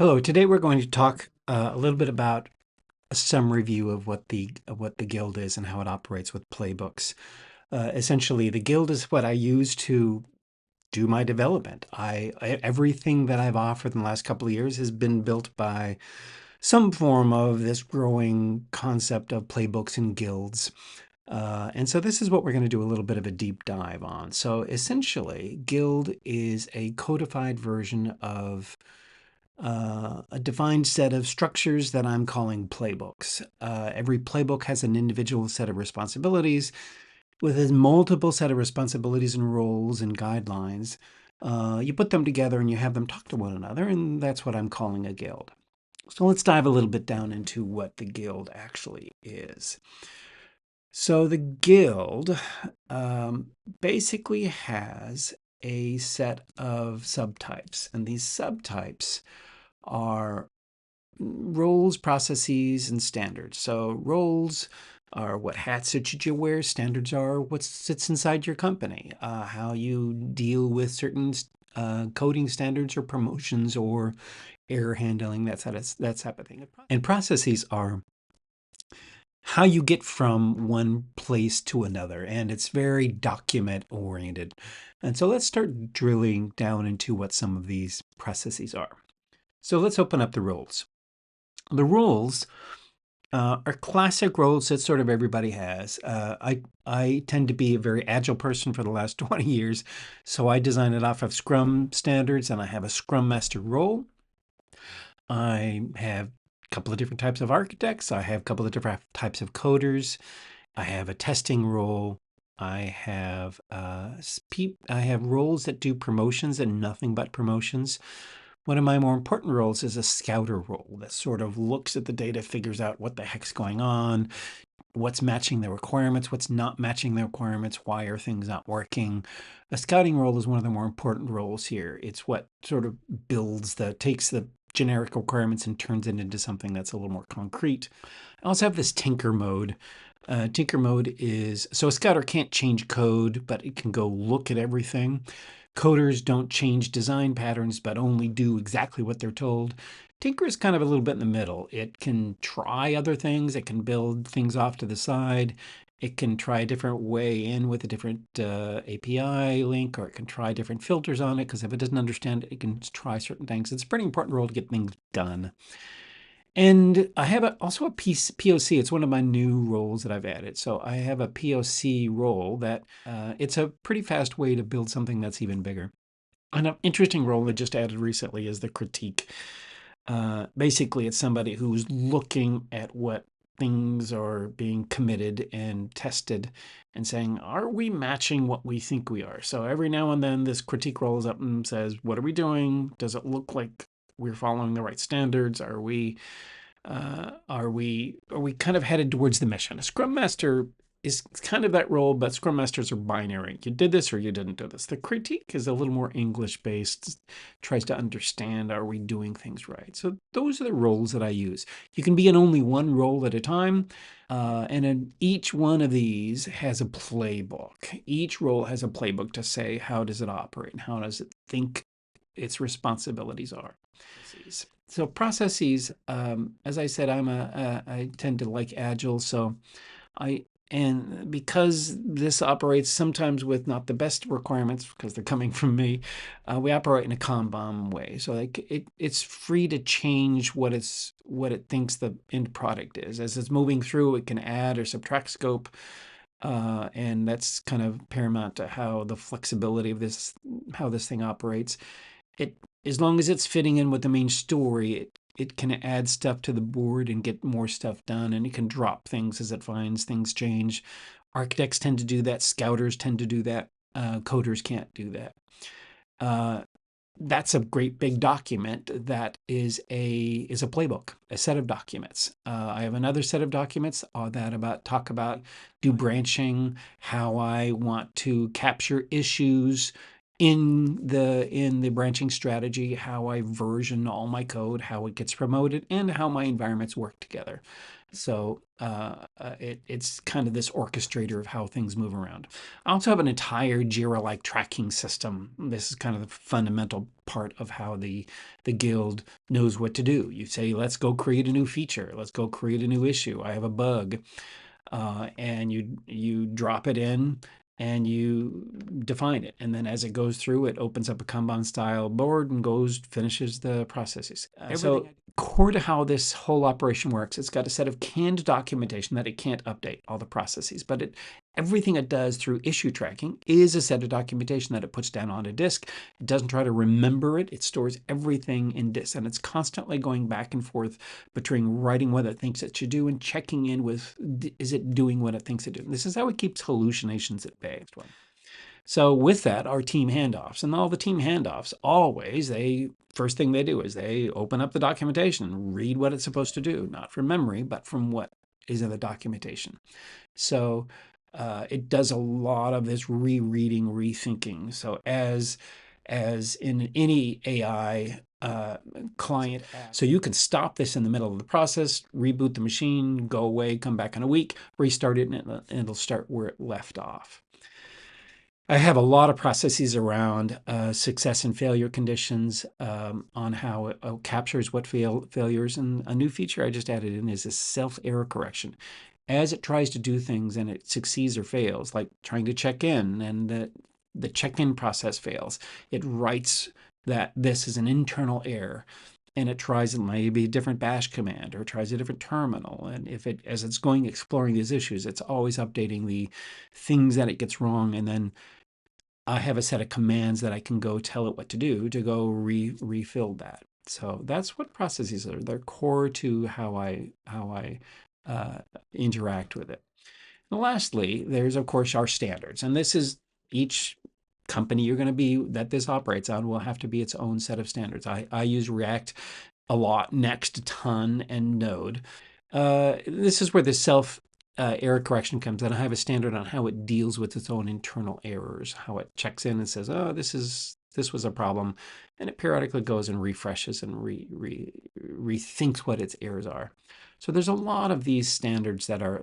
Hello, today we're going to talk a little bit about some review of what the Guild is and how it operates with playbooks. Essentially, the Guild is what I use to do my development. Everything that I've offered in the last couple of years has been built by some form of this growing concept of playbooks and guilds. And so this is what we're going to do a little bit of a deep dive on. So essentially, Guild is a codified version of a defined set of structures that I'm calling playbooks. Every playbook has an individual set of responsibilities with a multiple set of responsibilities and roles and guidelines. You put them together and you have them talk to one another, and that's what I'm calling a guild. So let's dive a little bit down into what the guild actually is. So the guild basically has a set of subtypes, and these subtypes are roles, processes, and standards. So roles are what hats should you wear. Standards are what sits inside your company, how you deal with certain coding standards or promotions or error handling, that type of thing. And processes are how you get from one place to another, and it's very document oriented. And so let's start drilling down into what some of these processes are. So let's open up the roles. The roles are classic roles that sort of everybody has. I tend to be a very agile person for the last 20 years, so I design it off of Scrum standards, and I have a Scrum Master role. I have a couple of different types of architects. I have a couple of different types of coders. I have a testing role. I have roles that do promotions and nothing but promotions. One of my more important roles is a scouter role that sort of looks at the data, figures out what the heck's going on, what's matching the requirements, what's not matching the requirements, why are things not working. A scouting role is one of the more important roles here. It's what sort of takes the generic requirements and turns it into something that's a little more concrete. I also have this tinker mode. Tinker mode is, so a scouter can't change code, but it can go look at everything. Coders don't change design patterns, but only do exactly what they're told. Tinker is kind of a little bit in the middle. It can try other things. It can build things off to the side. It can try a different way in with a different API link, or it can try different filters on it, because if it doesn't understand it, it can try certain things. It's a pretty important role to get things done. And I have also a POC. It's one of my new roles that I've added. So I have a POC role that it's a pretty fast way to build something that's even bigger. And an interesting role I just added recently is the critique. Basically, it's somebody who's looking at what things are being committed and tested and saying, are we matching what we think we are? So every now and then this critique rolls up and says, what are we doing? Does it look like we're following the right standards? Are we kind of headed towards the mission? A Scrum Master is kind of that role, but Scrum Masters are binary. You did this or you didn't do this. The critique is a little more English-based, tries to understand, are we doing things right? So those are the roles that I use. You can be in only one role at a time, and in each one of these has a playbook. Each role has a playbook to say, how does it operate and how does it think its responsibilities are. So processes, as I said, I tend to like agile, so and because this operates sometimes with not the best requirements because they're coming from me, we operate in a Kanban way. So like it's free to change what it thinks the end product is. As it's moving through, it can add or subtract scope. And that's kind of paramount to how the flexibility of how this thing operates. As long as it's fitting in with the main story, it can add stuff to the board and get more stuff done, and it can drop things as it finds things change. Architects tend to do that. Scouters tend to do that. Coders can't do that. That's a great big document that is a playbook, a set of documents. I have another set of documents that talk about do branching, how I want to capture issues in the branching strategy, how I version all my code, how it gets promoted, and how my environments work together. So it's kind of this orchestrator of how things move around. I also have an entire Jira-like tracking system. This is kind of the fundamental part of how the guild knows what to do. You say, let's go create a new feature. Let's go create a new issue. I have a bug. And you drop it in and you define it. And then as it goes through, it opens up a Kanban style board and finishes the processes. So core to how this whole operation works, it's got a set of canned documentation that it can't update all the processes, but everything it does through issue tracking is a set of documentation that it puts down on a disk. It doesn't try to remember it. It stores everything in disk, and it's constantly going back and forth between writing what it thinks it should do and checking in with, is it doing what it thinks it does? This is how it keeps hallucinations at bay. So with that are team handoffs, and all the team handoffs always, first thing they do is they open up the documentation and read what it's supposed to do, not from memory, but from what is in the documentation. So it does a lot of this rereading, rethinking. So as in any AI client, so you can stop this in the middle of the process, reboot the machine, go away, come back in a week, restart it, and it'll start where it left off. I have a lot of processes around success and failure conditions, on how it captures what failures. And a new feature I just added in is a self-error correction. As it tries to do things and it succeeds or fails, like trying to check in and the check-in process fails, it writes that this is an internal error. And it tries maybe a different bash command or tries a different terminal. And as it's going exploring these issues, it's always updating the things that it gets wrong. And then I have a set of commands that I can go tell it what to do to go refill that. So that's what processes are. They're core to how I interact with it. And lastly, there's of course our standards, and this is each company you're going to be that this operates on will have to be its own set of standards. I use React a lot, Next a ton, and Node. This is where the error correction comes in. I have a standard on how it deals with its own internal errors, how it checks in and says, oh, this was a problem, and it periodically goes and refreshes and rethinks what its errors are. So there's a lot of these standards that are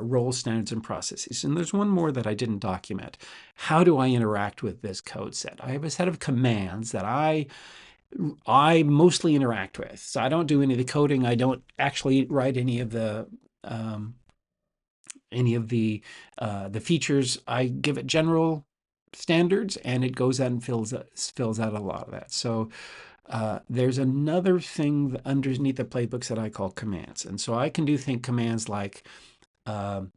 role standards and processes. And there's one more that I didn't document. How do I interact with this code set? I have a set of commands that I mostly interact with. So I don't do any of the coding. I don't actually write any of the features. I give it general standards, and it goes out and fills out a lot of that. So there's another thing underneath the playbooks that I call commands. And so I can do commands like an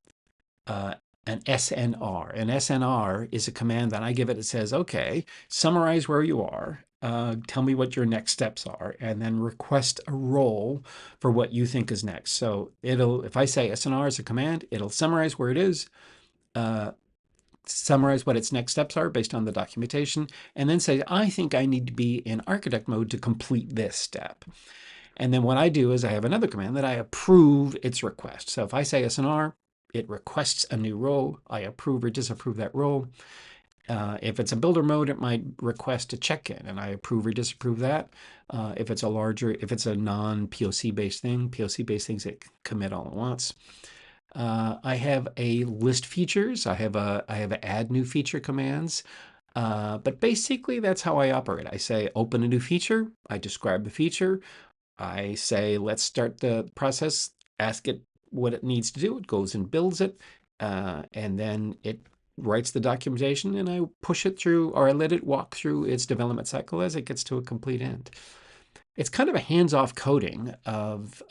SNR. An SNR is a command that I give it. It says, okay, summarize where you are. Tell me what your next steps are, and then request a role for what you think is next. So if I say SNR is a command, it'll summarize where it is, summarize what its next steps are based on the documentation, and then say, I think I need to be in architect mode to complete this step. And then what I do is I have another command that I approve its request. So if I say SNR, it requests a new role. I approve or disapprove that role. If it's a builder mode, it might request a check-in, and I approve or disapprove that. If it's a non-POC based thing, POC-based things that commit all at once. I have a list features. I have add new feature commands. But basically, that's how I operate. I say open a new feature. I describe the feature. I say let's start the process. Ask it what it needs to do. It goes and builds it, and then it writes the documentation, and I push it through, or I let it walk through its development cycle as it gets to a complete end. It's kind of a hands-off coding of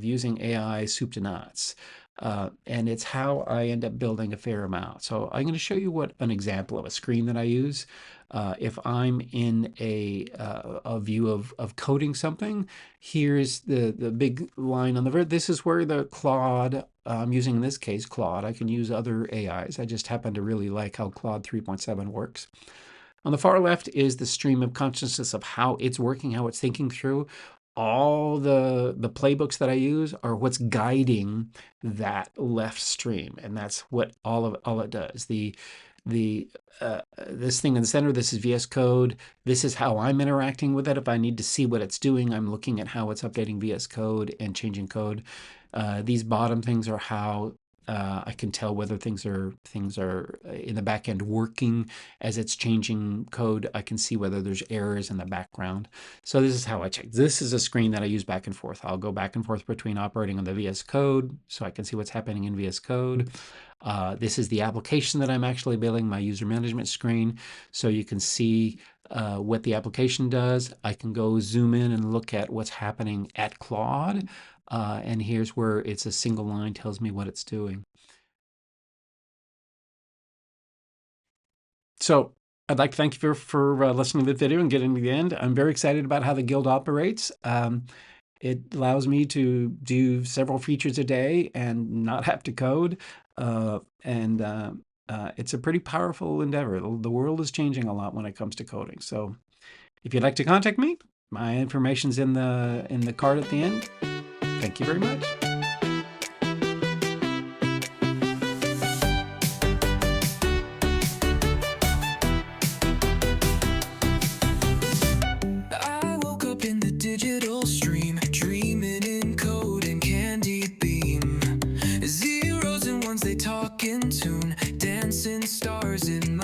using AI soup to nuts, and it's how I end up building a fair amount. So I'm going to show you an example of a screen that I use. If I'm in a view of coding something, here's the big line on the very. This is where the Claude, I'm using in this case Claude. I can use other AIs. I just happen to really like how Claude 3.7 works. On the far left is the stream of consciousness of how it's working, how it's thinking through. All the playbooks that I use are what's guiding that left stream, and that's what all it does. this thing in the center, this is VS Code. This is how I'm interacting with it. If I need to see what it's doing, I'm looking at how it's updating VS Code and changing code. These bottom things are how I can tell whether things are in the back end working as it's changing code. I can see whether there's errors in the background. So this is how I check. This is a screen that I use back and forth. I'll go back and forth between operating on the VS Code so I can see what's happening in VS Code. This is the application that I'm actually building, my user management screen. So you can see what the application does. I can go zoom in and look at what's happening at Claude. And here's where it's a single line, tells me what it's doing. So I'd like to thank you for listening to the video and getting to the end. I'm very excited about how the Guild operates. It allows me to do several features a day and not have to code. It's a pretty powerful endeavor. The world is changing a lot when it comes to coding. So if you'd like to contact me, my information's in the card at the end. Thank you very much. I woke up in the digital stream, dreaming in code and candy beam. Zeros and ones, they talk in tune, dancing stars in